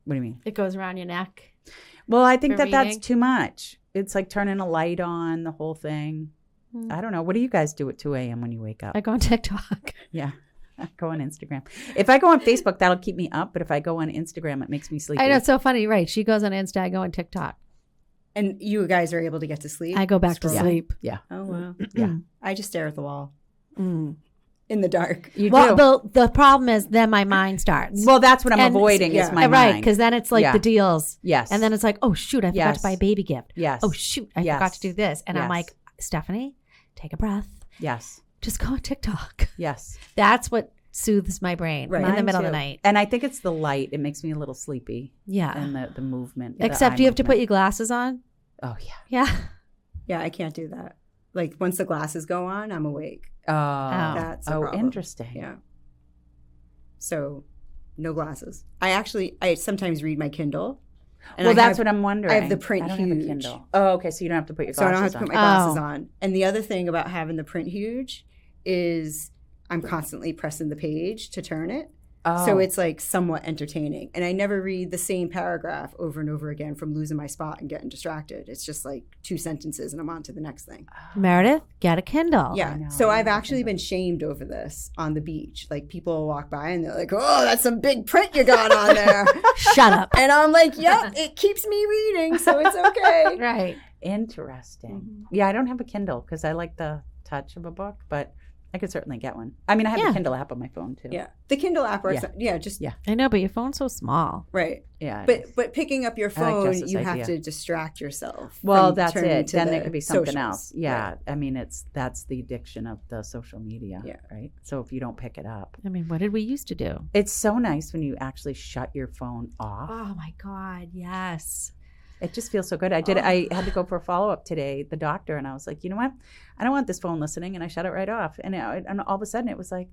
What do you mean? It goes around your neck. Well, I think For that's reading? too much. It's like turning a light on, the whole thing. I don't know. What do you guys do at 2 a.m. when you wake up? I go on TikTok. Yeah. I go on Instagram. If I go on Facebook, that'll keep me up. But if I go on Instagram, it makes me sleepy. I know, it's so funny, right? She goes on Insta, I go on TikTok. And you guys are able to get to sleep? I go back to sleep. Yeah. Oh, wow. Yeah. I just stare at the wall Mm. in the dark. You Well, do. the problem is then my mind starts. Well, that's what I'm And- avoiding is yeah. my Right, mind. because then it's like Yeah. the deals. Yes. And then it's like, oh, shoot, I forgot Yes. to buy a baby gift. Yes. Oh, shoot, I Yes. forgot to do this. And I'm Yes. like, Stephanie, take a breath. Yes. Just go on TikTok. Yes. That's what soothes my brain Right. in the Mine middle of too. the night. And I think it's the light. It makes me a little sleepy. Yeah. And the movement. Except the do you have to eye put your movement. glasses on? Oh, yeah. Yeah. Yeah, I can't do that. Like once the glasses go on, I'm awake. Oh, That's a problem. interesting. Yeah. So no glasses. I sometimes read my Kindle. Well, that's what I'm wondering. I have the print I don't have a huge. Kindle. Oh, okay. So you don't have to put your So I glasses don't have to put on. my glasses Oh. on. And the other thing about having the print huge is I'm constantly pressing the page to turn it. So Oh. it's like somewhat entertaining. And I never read the same paragraph over and over again from losing my spot and getting distracted. It's just like 2 sentences and I'm on to the next thing. Meredith, get a Kindle. Yeah. know, So I I've know actually Kindle. been shamed over this on the beach. Like people will walk by and they're like, oh, that's some big print you got on there. Shut up. And I'm like, yep, it keeps me reading. So it's okay. Right. Interesting. Mm-hmm. Yeah, I don't have a Kindle because I like the touch of a book, but I could certainly get one. I mean, I have Yeah. a Kindle app on my phone too. Yeah. The Kindle app works. Yeah. Just Yeah. I know, but your phone's so small. right. Yeah. it is. But picking up your I like phone, Jess's you have idea. to distract yourself. Well, from that's turning it. to Then the there could be something socials. else. Yeah. Right. I mean, that's the addiction of the social media. Yeah. Right. So if you don't pick it up, I mean, what did we used to do? it's so nice when you actually shut your phone off. Oh my God, yes. It just feels so good. I had to go for a follow-up today, the doctor, and I was like, you know what? I don't want this phone listening, and I shut it right off. And all of a sudden it was like,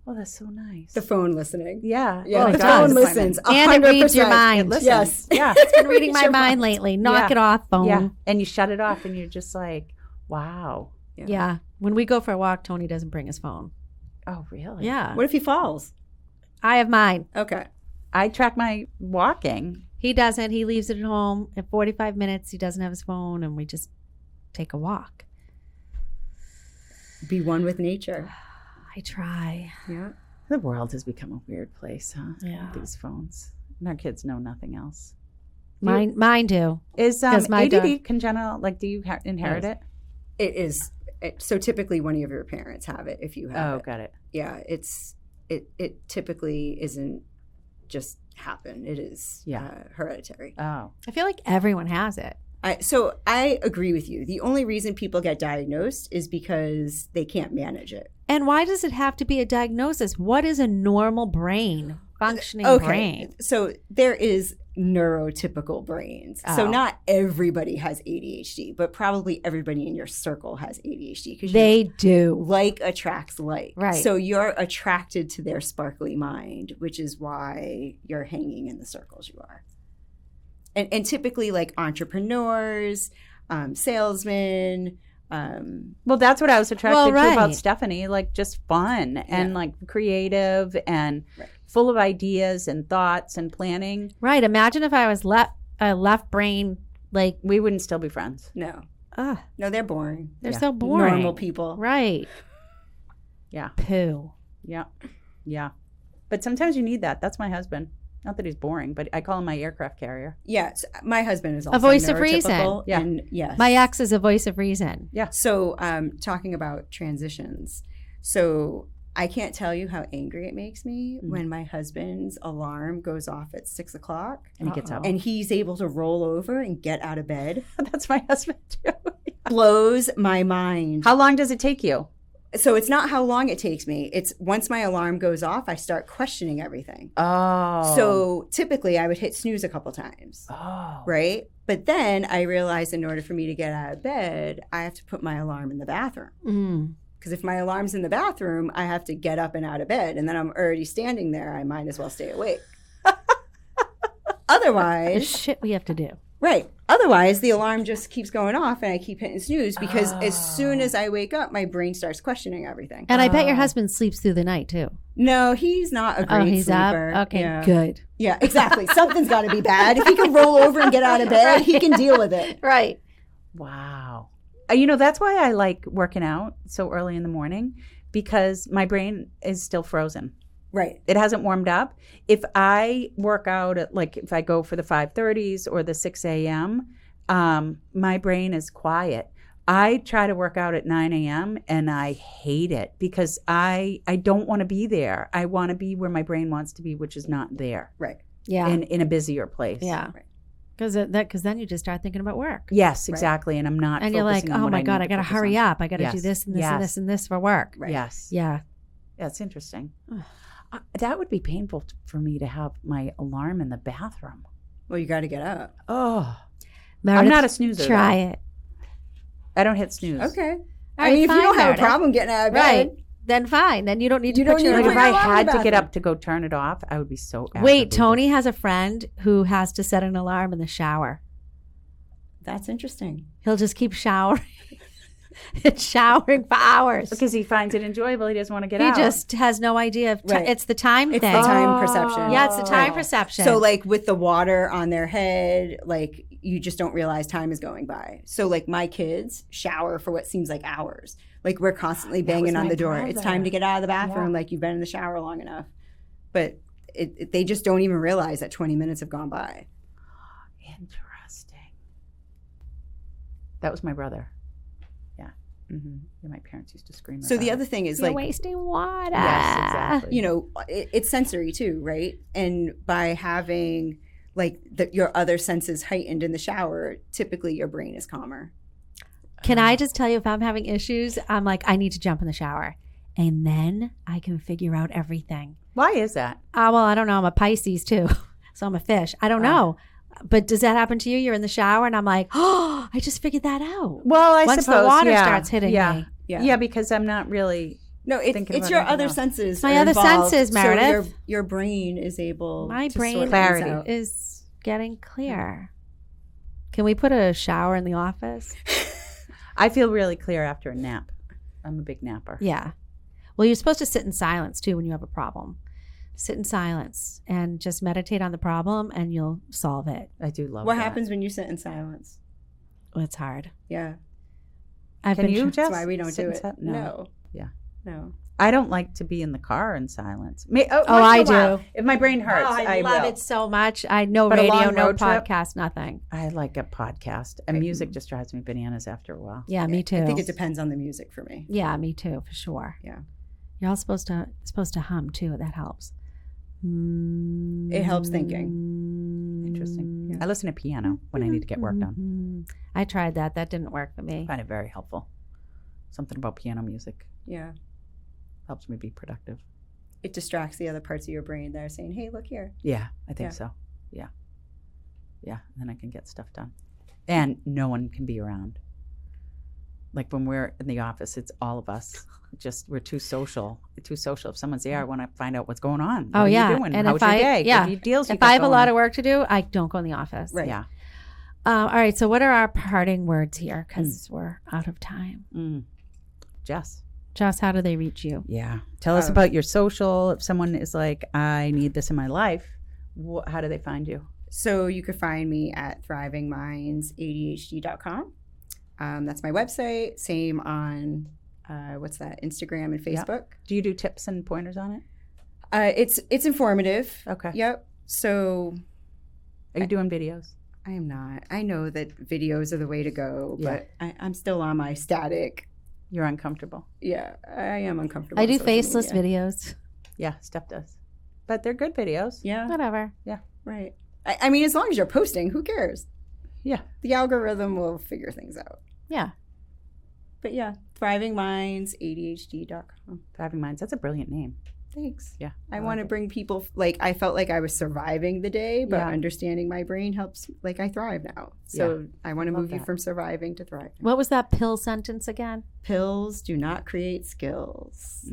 oh, that's so nice. The phone listening. Yeah. Yeah, Oh, the it does. phone listens. And it reads your 100%. mind. It listens. Yes. Yeah. It's been reading my Your mind mind. lately. Knock Yeah. it off, phone. Yeah. And you shut it off, and you're just like, wow. Yeah. When we go for a walk, Tony doesn't bring his phone. Oh, really? Yeah. What if he falls? I have mine. Okay. I track my walking. He doesn't. He leaves it at home. In 45 minutes, he doesn't have his phone, and we just take a walk. Be one with nature. I try. Yeah. The world has become a weird place, huh? Yeah. With these phones. And our kids know nothing else. Mine do. Is 'Cause my ADD congenital? Like, do you inherit it? It is. So typically one of your parents have it if you have Oh, it. got it. Yeah. It typically isn't just happen. It is hereditary. Oh. I feel like everyone has it. So I agree with you. The only reason people get diagnosed is because they can't manage it. And why does it have to be a diagnosis? What is a normal brain, functioning Okay. brain? So there is neurotypical brains. So Oh. not everybody has ADHD, but probably everybody in your circle has ADHD because They do. like attracts like. Right. So you're attracted to their sparkly mind, which is why you're hanging in the circles you are. And typically like entrepreneurs, salesmen. Well, that's what I was attracted to right. about Stephanie. Like, just fun and like creative and Right. full of ideas and thoughts and planning. Right. Imagine if I was left brain, like, We wouldn't still be friends. No, ugh, no, they're boring. they're Yeah. so boring. Normal people. Right. Yeah. Poo. Yeah. Yeah. But sometimes you need that. That's my husband. Not that he's boring, but I call him my aircraft carrier. Yes, my husband is also voice of reason. neurotypical, Yeah. And yes, My ex is a voice of reason. So, talking about transitions, so I can't tell you how angry it makes me when my husband's alarm goes off at 6 o'clock And he gets up. and he's able to roll over and get out of bed. That's my husband too. Blows my mind. How long does it take you? So it's not how long it takes me. It's once my alarm goes off, I start questioning everything. Oh. So typically I would hit snooze a couple times. Oh. Right? But then I realized in order for me to get out of bed, I have to put my alarm in the bathroom. Mm. Because if my alarm's in the bathroom, I have to get up and out of bed. And then I'm already standing there. I might as well stay awake. The Otherwise, shit we have to do. right. Otherwise, the alarm just keeps going off and I keep hitting snooze because as soon as I wake up, my brain starts questioning everything. And I bet your husband sleeps through the night too. No, he's not a great Oh, he's sleeper. up? Okay, Yeah. good. Yeah, exactly. Something's got to be bad. If he can roll over and get out of bed, he can deal with it. Right. Wow. You know, that's why I like working out so early in the morning because my brain is still frozen. Right. It hasn't warmed up. If I work out at, like, if I go for the 5:30s or the 6 a.m., my brain is quiet. I try to work out at 9 a.m. and I hate it because I don't want to be there. I want to be where my brain wants to be, which is not there. Right. Yeah. In a busier place. Yeah. Right. Because then you just start thinking about work. Yes, exactly. And I'm not. And you're like, focusing on oh what my need God, to I got to focus hurry on. up. I got to Yes. do this and this Yes. and this and this for work. Right. Yes. Yeah. Yeah, it's interesting. That would be painful for me to have my alarm in the bathroom. Well, you got to get up. Oh, Meredith, I'm not a snoozer. Try though. it. I don't hit snooze. Okay. All I mean, right, if you fine, don't have Meredith. a problem getting out of Right. bed, Then fine. Then you don't need to You put don't your need to Like put if your I alarm in had the to get bathroom. up to go turn it off, I would be so Wait, aggravated. Tony has a friend who has to set an alarm in the shower. that's interesting. He'll just keep showering. It's showering for hours. Because he finds it enjoyable. He doesn't want to get He out. just has no idea of Right. it's the time It's thing. the time perception. Yeah, it's the time Oh. perception. So, like with the water on their head, like you just don't realize time is going by. So, like my kids shower for what seems like hours. Like we're constantly That was banging on my the door. It's time brother. to get out of the bathroom. Yeah. Like you've been in the shower long enough. But they just don't even realize that 20 minutes have gone by. Interesting. That was my brother. Yeah. Mm-hmm. Yeah, my parents used to scream. So the about other it. thing is You're like, wasting water. Yes, exactly. you know, it's sensory too, right? And by having like your other senses heightened in the shower, typically your brain is calmer. Can I just tell you, if I'm having issues, I'm like, I need to jump in the shower. And then I can figure out everything. Why is that? Well, I don't know. I'm a Pisces too. So I'm a fish. I don't know. But does that happen to you? You're in the shower and I'm like, oh, I just figured that out. Well, I Once suppose the water yeah, starts hitting yeah. me. Yeah, because I'm not really. No, Thinking it's about your anything other else. senses. My are other involved, senses, so Meredith. your brain is able My to brain sort Clarity. things out. is getting clear. Can we put a shower in the office? I feel really clear after a nap. I'm a big napper. Yeah. Well, you're supposed to sit in silence too when you have a problem. Sit in silence and just meditate on the problem and you'll solve it. I do love What that. happens when you sit in silence? Well, it's hard. Yeah, I've Can been you, tr- Jess? that's why we don't sit do in it. si- No. Yeah. no. I don't like to be in the car in silence. Oh, once I in a while. do. If my brain hurts, I love will. it so much. I no But a radio, long no road trip? podcast, nothing. I like a podcast. And music just drives me bananas after a while. Yeah, me too. I think it depends on the music for me. Yeah, me too, for sure. Yeah. You're all supposed to hum too. That helps. It helps thinking. Interesting. Yeah. I listen to piano when I need to get work done. Mhm. I tried that. That didn't work for I me. find it very helpful. Something about piano music Yeah, helps me be productive. it distracts the other parts of your brain that are saying, "Hey, look here." Yeah, I think Yeah. so. Yeah. Yeah, and then I can get stuff done. And no one can be around. Like when we're in the office, it's all of us. Just we're too social. Too social. If someone's there, I want to find out what's going on. Oh, what yeah. are you doing? And How's if your I- day? yeah. What are deals you If got I have a going lot on? of work to do, I don't go in the office. Right. Yeah. All right. So, what are our parting words here? Because we're out of time. Jess. Joss, how do they reach you? Yeah. Tell us about your social. If someone is like, I need this in my life, how do they find you? So you could find me at thrivingmindsadhd.com. That's my website. Same on Instagram and Facebook. Do you do tips and pointers on it? It's informative. Okay. Yep. So Are you doing videos? I am not. I know that videos are the way to go, Yeah. but I'm still on my static. You're uncomfortable. Yeah, I am uncomfortable. I with do social faceless media. videos. Yeah, Steph does. But they're good videos. Yeah, Whatever. right. I mean, as long as you're posting, who cares? Yeah. The algorithm will figure things out. Yeah. But yeah, thrivingmindsadhd.com. Thriving Minds. That's a brilliant name. Thanks. Yeah. I like want to it. bring people, like, I felt like I was surviving the day, but Yeah. understanding my brain helps, like, I thrive now. So I want to Love move you that. from surviving to thriving. What was that pill sentence again? Pills do not create skills.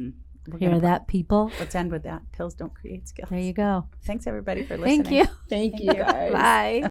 We're Hear gonna- that, people? Let's end with that. Pills don't create skills. There you go. Thanks, everybody, for listening. Thank you. Thank you, guys. Bye.